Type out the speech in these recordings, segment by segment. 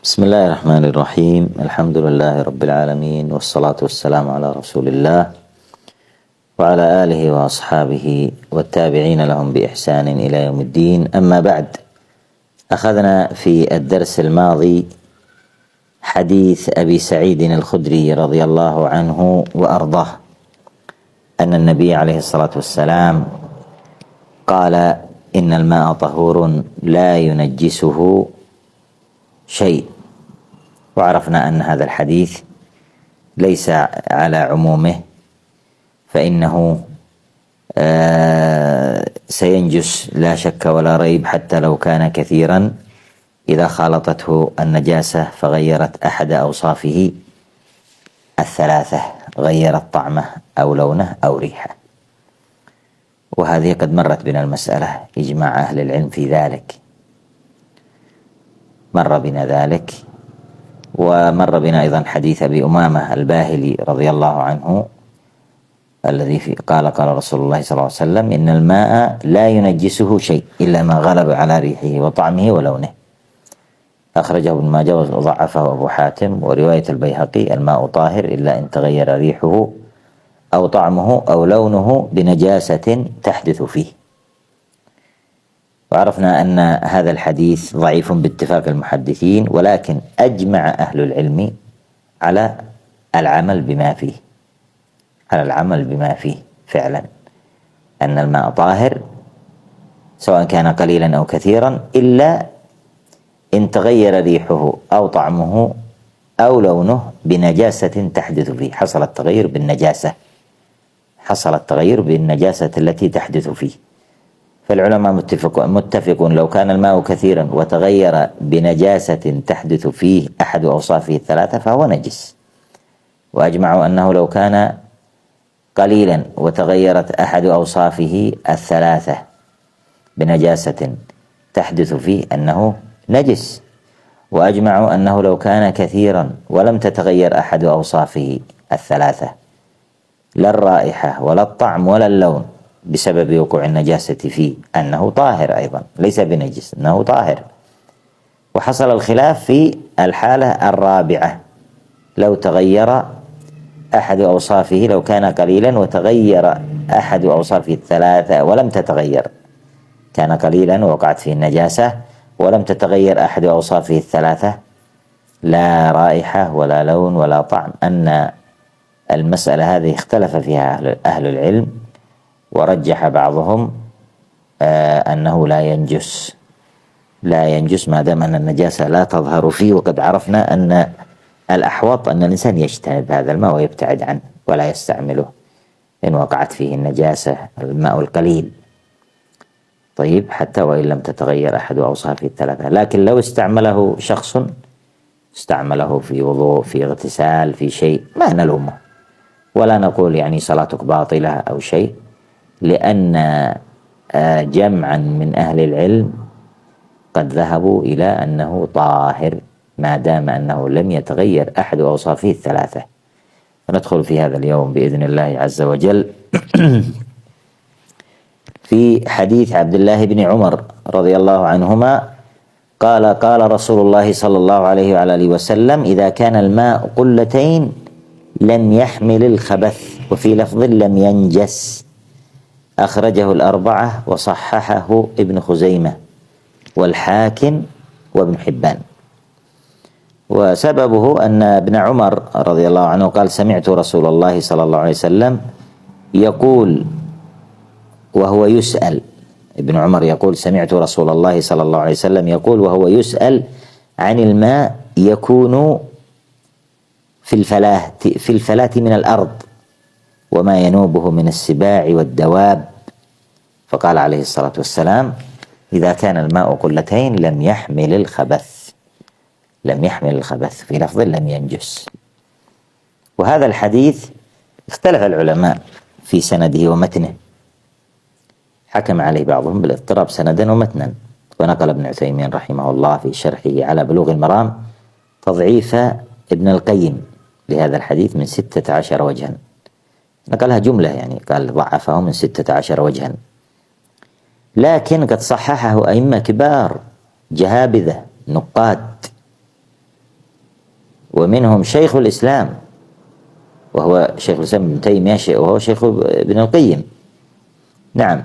بسم الله الرحمن الرحيم. الحمد لله رب العالمين، والصلاة والسلام على رسول الله وعلى آله وأصحابه والتابعين لهم بإحسان إلى يوم الدين. أما بعد، أخذنا في الدرس الماضي حديث أبي سعيد الخدري رضي الله عنه وأرضاه أن النبي عليه الصلاة والسلام قال: إن الماء طهور لا ينجسه شيء. وعرفنا أن هذا الحديث ليس على عمومه، فإنه سينجس لا شك ولا ريب حتى لو كان كثيرا إذا خالطته النجاسة فغيرت أحد أوصافه الثلاثة، غيرت طعمه أو لونه أو ريحه. وهذه قد مرت بنا المسألة، إجماع أهل العلم في ذلك، مر بنا ذلك. ومر بنا أيضا حديث أبي أمامة الباهلي رضي الله عنه الذي قال رسول الله صلى الله عليه وسلم: إن الماء لا ينجسه شيء إلا ما غلب على ريحه وطعمه ولونه. أخرجه ابن ماجه وضعفه أبو حاتم. ورواية البيهقي: الماء طاهر إلا إن تغير ريحه أو طعمه أو لونه بنجاسة تحدث فيه. وعرفنا أن هذا الحديث ضعيف باتفاق المحدثين، ولكن أجمع أهل العلم على العمل بما فيه فعلا، أن الماء طاهر سواء كان قليلا أو كثيرا إلا إن تغير ريحه أو طعمه أو لونه بنجاسة تحدث فيه. حصل التغير بالنجاسة التي تحدث فيه. فالعلماء متفقون لو كان الماء كثيرا وتغير بنجاسة تحدث فيه أحد أوصافه الثلاثة فهو نجس. وأجمعوا أنه لو كان قليلا وتغيرت أحد أوصافه الثلاثة بنجاسة تحدث فيه أنه نجس. وأجمعوا أنه لو كان كثيرا ولم تتغير أحد أوصافه الثلاثة، لا الرائحة ولا الطعم ولا اللون، بسبب وقوع النجاسة فيه، أنه طاهر أيضا، ليس بنجس، أنه طاهر. وحصل الخلاف في الحالة الرابعة، لو تغير أحد أوصافه، لو كان قليلا وتغير أحد أوصافه الثلاثة ولم تتغير، كان قليلا ووقعت فيه النجاسة ولم تتغير أحد أوصافه الثلاثة، لا رائحة ولا لون ولا طعم، أن المسألة هذه اختلف فيها أهل العلم. ورجح بعضهم أنه لا ينجس ما دام أن النجاسة لا تظهر فيه. وقد عرفنا أن الأحوط أن الإنسان يجتنب هذا الماء ويبتعد عنه ولا يستعمله إن وقعت فيه النجاسة، الماء القليل. طيب، حتى وإن لم تتغير أحد أوصافه الثلاثة. لكن لو استعمله شخص، استعمله في وضوء، في اغتسال، في شيء، ما نلومه ولا نقول يعني صلاتك باطلة أو شيء، لأن جمعا من أهل العلم قد ذهبوا إلى أنه طاهر ما دام أنه لم يتغير أحد أوصافه الثلاثة. وندخل في هذا اليوم بإذن الله عز وجل في حديث عبد الله بن عمر رضي الله عنهما قال: قال رسول الله صلى الله عليه وعلى آله وسلم: إذا كان الماء قلتين لم يحمل الخبث، وفي لفظ لم ينجس. أخرجه الأربعة وصححه ابن خزيمة والحاكم وابن حبان. وسببه أن ابن عمر رضي الله عنه قال: سمعت رسول الله صلى الله عليه وسلم يقول وهو يسأل. ابن عمر يقول: سمعت رسول الله صلى الله عليه وسلم يقول وهو يسأل عن الماء يكون في الفلاة من الأرض وما ينوبه من السباع والدواب، فقال عليه الصلاة والسلام: إذا كان الماء قلتين لم يحمل الخبث، في لفظ لم ينجس. وهذا الحديث اختلف العلماء في سنده ومتنه، حكم عليه بعضهم بالاضطراب سندا ومتنا. ونقل ابن عثيمين رحمه الله في شرحه على بلوغ المرام تضعيف ابن القيم لهذا الحديث من 16 وجها، نقلها جملة، يعني قال ضعفه من 16 وجها. لكن قد صححه أئمة كبار جهابذة نقاد ومنهم شيخ الإسلام وهو شيخ الإسلام ابن تيمية وهو شيخ ابن القيم. نعم.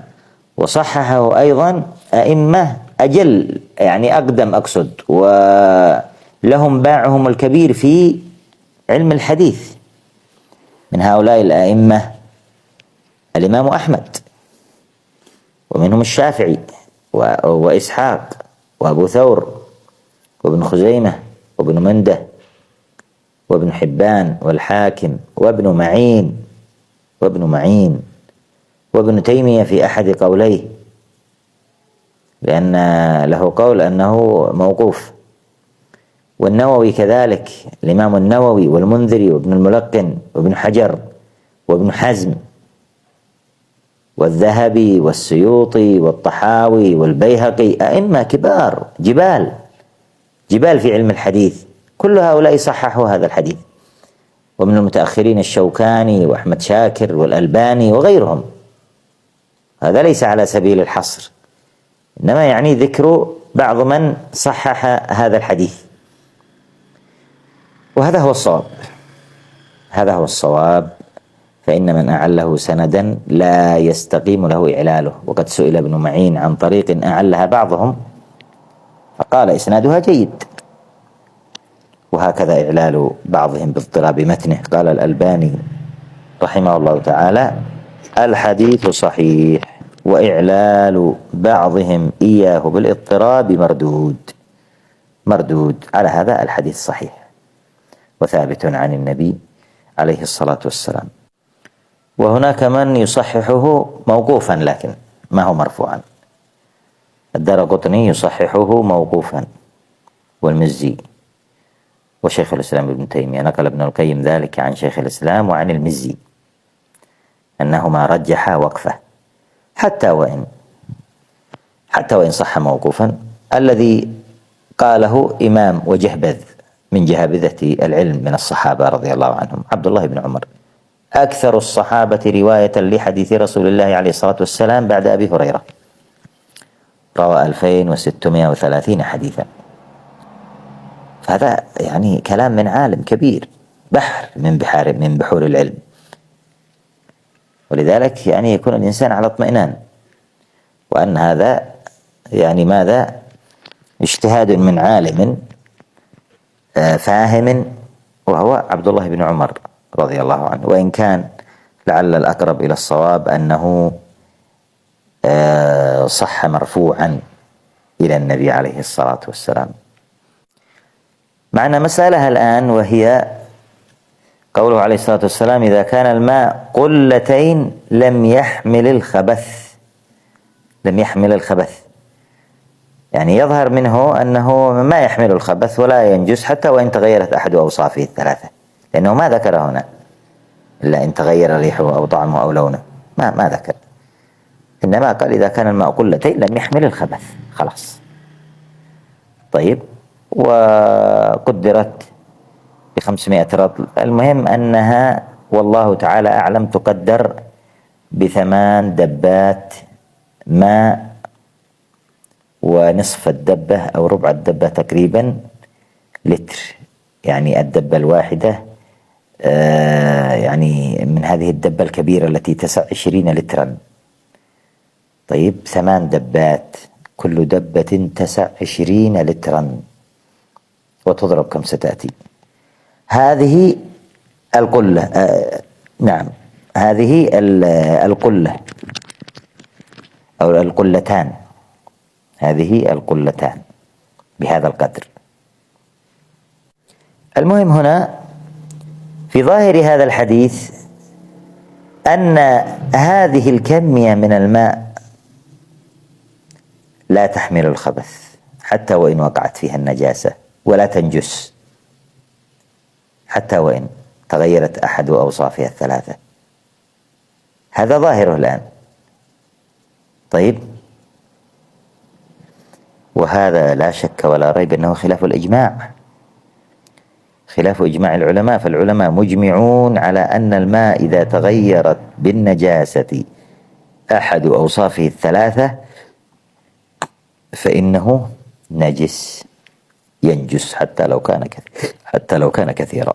وصححه أيضا أئمة أجل يعني أقدم أقصد ولهم باعهم الكبير في علم الحديث. من هؤلاء الأئمة الإمام أحمد، ومنهم الشافعي وإسحاق وأبو ثور وابن خزيمة وابن منده وابن حبان والحاكم وابن معين وابن تيمية في أحد قوليه، لأن له قول أنه موقوف. والنووي كذلك، الإمام النووي والمنذري وابن الملقن وابن حجر وابن حزم والذهبي والسيوطي والطحاوي والبيهقي، أئمة كبار جبال في علم الحديث، كل هؤلاء صححوا هذا الحديث. ومن المتأخرين الشوكاني وأحمد شاكر والألباني وغيرهم. هذا ليس على سبيل الحصر، إنما يعني ذكر بعض من صحح هذا الحديث. وهذا هو الصواب، فإن من أعله سندا لا يستقيم له إعلاله. وقد سئل ابن معين عن طريق أعلها بعضهم فقال إسنادها جيد، وهكذا إعلال بعضهم باضطراب متنه. قال الألباني رحمه الله تعالى: الحديث صحيح، وإعلال بعضهم إياه بالاضطراب مردود على هذا الحديث صحيح وثابت عن النبي عليه الصلاة والسلام. وهناك من يصححه موقوفا لكن ما هو مرفوعا. الدارقطني يصححه موقوفا، والمزي، وشيخ الإسلام ابن تيمية نقل ابن القيم ذلك عن شيخ الإسلام وعن المزي أنهما رجحا وقفه، حتى وإن صح موقوفا. الذي قاله إمام وجهبذ من جهابذة العلم من الصحابة رضي الله عنهم، عبد الله بن عمر، أكثر الصحابة رواية لحديث رسول الله عليه الصلاة والسلام بعد أبي هريرة، روى 2630 حديثا. فهذا يعني كلام من عالم كبير، بحر من بحور العلم. ولذلك يعني يكون الإنسان على اطمئنان، وأن هذا يعني ماذا؟ اجتهاد من عالم فاهم، وهو عبد الله بن عمر رضي الله عنه. وإن كان لعل الأقرب إلى الصواب أنه صح مرفوعا إلى النبي عليه الصلاة والسلام. معنا مسألة الآن، وهي قوله عليه الصلاة والسلام: إذا كان الماء قلتين لم يحمل الخبث. يعني يظهر منه أنه ما يحمل الخبث ولا ينجس حتى وإن تغيرت أحد أوصافه الثلاثة، لأنه ما ذكر هنا إلا إن تغير ريحه أو طعمه أو لونه، ما ذكر. إنما قال إذا كان الماء قلتين لم يحمل الخبث، خلاص. طيب، وقدرت ب500 رطل. المهم أنها والله تعالى أعلم تقدر ب8 دبات ماء، ونصف الدبة أو ربع الدبة تقريبا لتر. يعني الدبة الواحدة يعني من هذه الدبة الكبيرة التي تسع 20 لترا. طيب، 8 دبات، كل دبة تسع 20 لترا، وتضرب كم ستأتي. هذه القلة، نعم، هذه القلة أو القلتان، هذه القلتان بهذا القدر. المهم هنا في ظاهر هذا الحديث أن هذه الكمية من الماء لا تحمل الخبث حتى وإن وقعت فيها النجاسة، ولا تنجس حتى وإن تغيرت أحد أوصافها الثلاثة. هذا ظاهره الآن. طيب، وهذا لا شك ولا ريب أنه خلاف الإجماع، خلاف إجماع العلماء. فالعلماء مجمعون على أن الماء إذا تغيرت بالنجاسة أحد أوصافه الثلاثة فإنه نجس. ينجس حتى لو كان كثيرا.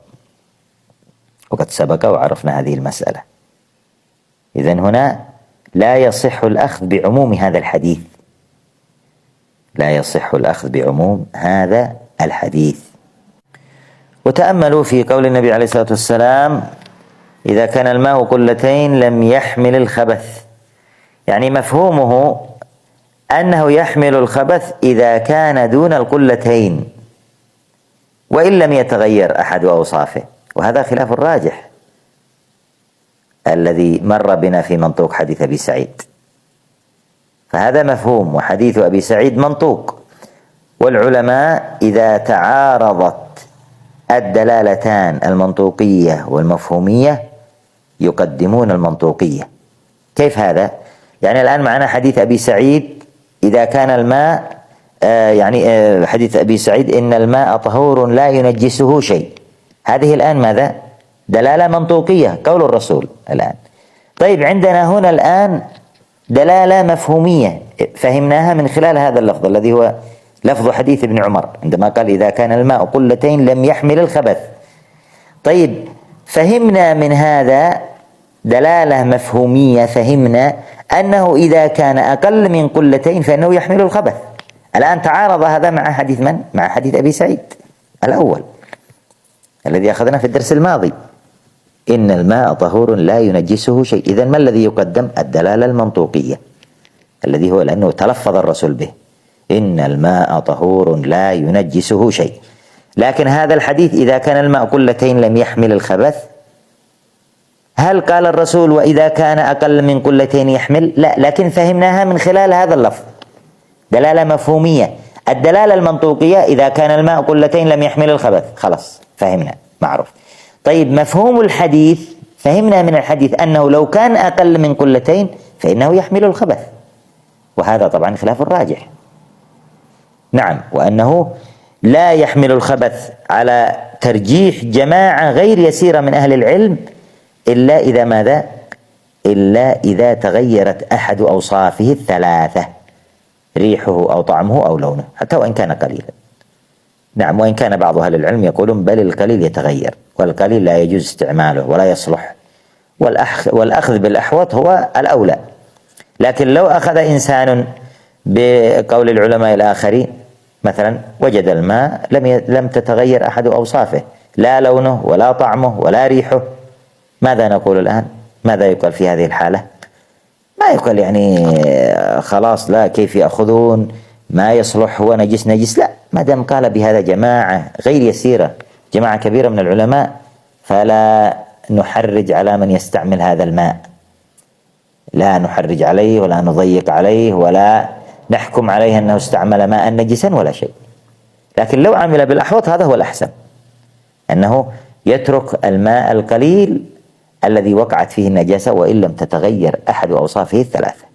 وقد سبق وعرفنا هذه المسألة. إذن هنا لا يصح الأخذ بعموم هذا الحديث، لا يصح الأخذ بعموم هذا الحديث. وتأملوا في قول النبي عليه الصلاة والسلام: إذا كان الماء قلتين لم يحمل الخبث، يعني مفهومه أنه يحمل الخبث إذا كان دون القلتين وإن لم يتغير أحد أوصافه، وهذا خلاف الراجح الذي مر بنا في منطوق حديث أبي سعيد. فهذا مفهوم، وحديث أبي سعيد منطوق. والعلماء إذا تعارضت الدلالتان المنطوقية والمفهومية يقدمون المنطوقية. كيف هذا؟ يعني الآن معنا حديث أبي سعيد: إذا كان الماء حديث أبي سعيد: إن الماء طهور لا ينجسه شيء. هذه الآن ماذا؟ دلالة منطوقية، قول الرسول الآن. طيب عندنا هنا الآن دلالة مفهومية فهمناها من خلال هذا اللفظ الذي هو لفظ حديث ابن عمر عندما قال: إذا كان الماء قلتين لم يحمل الخبث. طيب فهمنا من هذا دلالة مفهومية، فهمنا أنه إذا كان أقل من قلتين فإنه يحمل الخبث. الآن تعارض هذا مع حديث من؟ مع حديث أبي سعيد الأول الذي أخذنا في الدرس الماضي: إن الماء طهور لا ينجسه شيء. إذن ما الذي يقدم؟ الدلالة المنطوقية الذي هو لأنه تلفظ الرسول به: إن الماء طهور لا ينجسه شيء. لكن هذا الحديث: إذا كان الماء قلتين لم يحمل الخبث، هل قال الرسول وإذا كان أقل من قلتين يحمل؟ لا، لكن فهمناها من خلال هذا اللفظ دلالة مفهومية. الدلالة المنطوقية: إذا كان الماء قلتين لم يحمل الخبث، خلاص فهمنا، معروف. طيب مفهوم الحديث: فهمنا من الحديث أنه لو كان أقل من قلتين فإنه يحمل الخبث، وهذا طبعا خلاف الراجح. نعم، وأنه لا يحمل الخبث على ترجيح جماعة غير يسيرة من أهل العلم إلا إذا ماذا؟ إلا إذا تغيرت أحد أوصافه الثلاثة: ريحه أو طعمه أو لونه، حتى وإن كان قليلا. نعم، وإن كان بعض أهل العلم يقولون بل القليل يتغير، والقليل لا يجوز استعماله ولا يصلح، والأخذ بالأحوط هو الأولى. لكن لو أخذ إنسان بقول العلماء الآخرين مثلا وجد الماء لم تتغير أحد أوصافه، لا لونه ولا طعمه ولا ريحه، ماذا نقول الآن؟ ماذا يقال في هذه الحالة؟ ما يقال يعني خلاص لا، كيف يأخذون ما يصلح هو نجس. لا، ما دام قال بهذا جماعة غير يسيرة، جماعة كبيرة من العلماء، فلا نحرج على من يستعمل هذا الماء، لا نحرج عليه ولا نضيق عليه ولا نحكم عليه أنه استعمل ماء نجسا ولا شيء. لكن لو عمل بالأحوط هذا هو الأحسن، أنه يترك الماء القليل الذي وقعت فيه النجاسة وإن لم تتغير أحد أوصافه الثلاثة.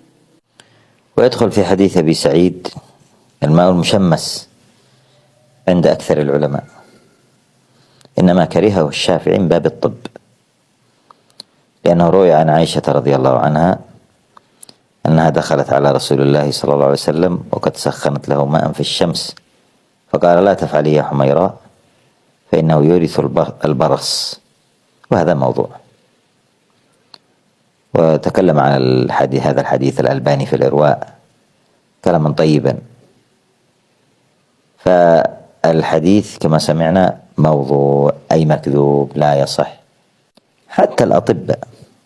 ويدخل في حديث أبي سعيد الماء المشمس عند أكثر العلماء، إنما كرهه الشافعي من باب الطب، لأنه روي عن عائشة رضي الله عنها أنها دخلت على رسول الله صلى الله عليه وسلم وقد سخنت له ماء في الشمس، فقال: لا تفعلي يا حميراء فإنه يورث البرص. وهذا موضوع، وتكلم عن هذا الحديث الألباني في الإرواء كلاما طيبا. فالحديث كما سمعنا موضوع أي مكذوب لا يصح. حتى الأطباء،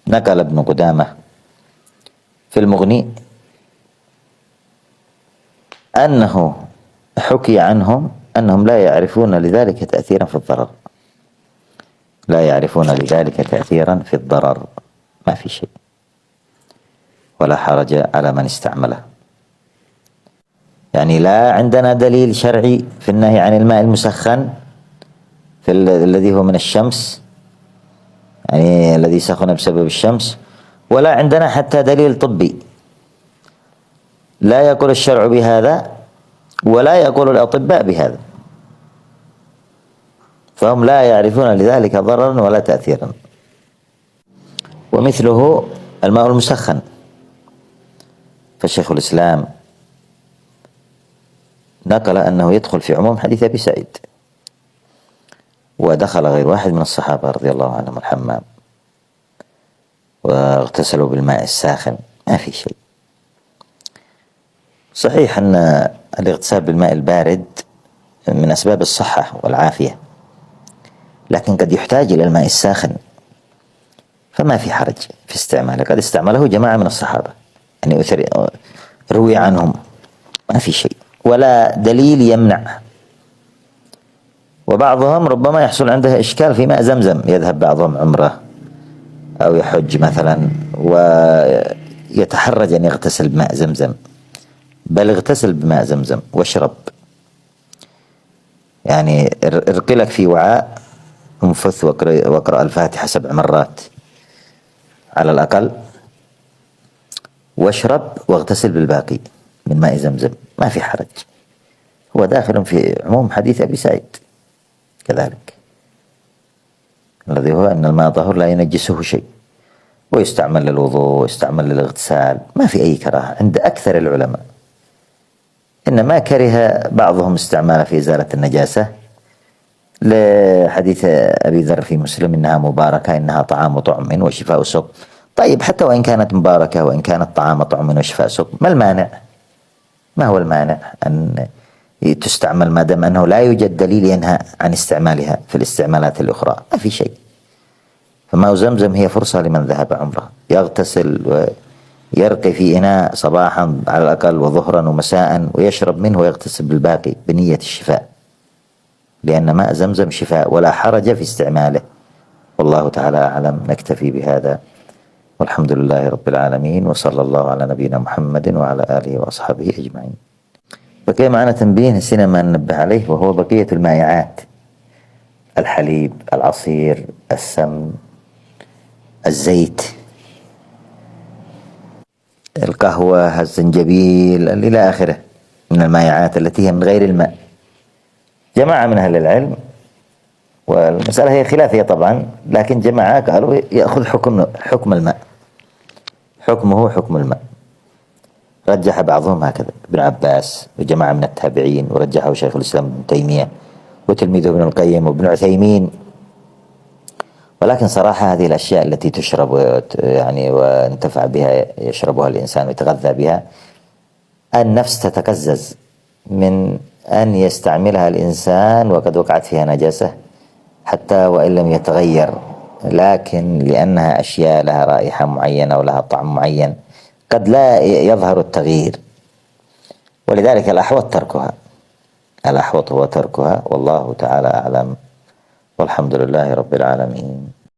نقل ابن قدامة في المغني أنه حكي عنهم أنهم لا يعرفون لذلك تأثيرا في الضرر، لا يعرفون لذلك تأثيرا في الضرر، ما في شيء ولا حرج على من استعمله. يعني لا عندنا دليل شرعي في النهي عن الماء المسخن في الذي هو من الشمس، يعني الذي سخن بسبب الشمس، ولا عندنا حتى دليل طبي، لا يقول الشرع بهذا ولا يقول الأطباء بهذا، فهم لا يعرفون لذلك ضررا ولا تأثيرا. ومثله الماء المسخن، فشيخ الإسلام نقل أنه يدخل في عموم حديث أبي سعيد. ودخل غير واحد من الصحابة رضي الله عنهم الحمام واغتسلوا بالماء الساخن، ما في شيء. صحيح أن الاغتسال بالماء البارد من أسباب الصحة والعافية، لكن قد يحتاج إلى الماء الساخن، فما في حرج في استعماله. قد استعمله جماعة من الصحابة يعني روي عنهم، ما في شيء ولا دليل يمنع. وبعضهم ربما يحصل عنده إشكال في ماء زمزم، يذهب بعضهم عمره أو يحج مثلا ويتحرج أن يغتسل بماء زمزم، بل اغتسل بماء زمزم واشرب. يعني ارقلك في وعاء، انفث واقرأ الفاتحة 7 مرات على الأقل، واشرب واغتسل بالباقي من ماء زمزم، ما في حرج. هو داخل في عموم حديث أبي سعيد كذلك، الذي هو أن الماء طهور لا ينجسه شيء، ويستعمل للوضوء ويستعمل للاغتسال، ما في أي كراهة عند أكثر العلماء. إنما كره بعضهم استعماله في إزالة النجاسة، لحديث أبي ذر في مسلم إنها مباركة، إنها طعام طعم وشفاء سقم. طيب حتى وإن كانت مباركة وإن كانت طعام طعم وشفاء سقم، ما المانع؟ ما هو المانع أن تستعمل ما دام أنه لا يوجد دليل ينهى عن استعمالها في الاستعمالات الأخرى؟ ما في شيء. فماء زمزم هي فرصة لمن ذهب عمره، يغتسل ويرقي في إناء صباحا على الأقل وظهرا ومساء، ويشرب منه ويغتسل بالباقي بنية الشفاء، لأن ماء زمزم شفاء ولا حرج في استعماله. والله تعالى أعلم. نكتفي بهذا، والحمد لله رب العالمين، وصلى الله على نبينا محمد وعلى آله وأصحابه أجمعين. بقي معنا تنبيه نسينا ما ننبه عليه، وهو بقية المائعات: الحليب، العصير، السمن، الزيت، القهوة، الزنجبيل، إلى آخره من المائعات التي هي من غير الماء. جماعة من أهل العلم، والمسألة هي خلافية طبعا، لكن جماعة قالوا يأخذ حكم الماء، حكمه حكم الماء. رجح بعضهم هكذا ابن عباس وجماعة من التابعين، ورجحه شيخ الإسلام ابن تيمية وتلميذه ابن القيم وابن عثيمين. ولكن صراحة هذه الأشياء التي تشرب يعني وانتفع بها، يشربها الإنسان ويتغذى بها، النفس تتقزز من أن يستعملها الإنسان وقد وقعت فيها نجاسة حتى وإن لم يتغير، لكن لأنها أشياء لها رائحة معينة ولها طعم معين قد لا يظهر التغيير، ولذلك الأحوط تركها. الأحوط هو تركها، والله تعالى أعلم، والحمد لله رب العالمين.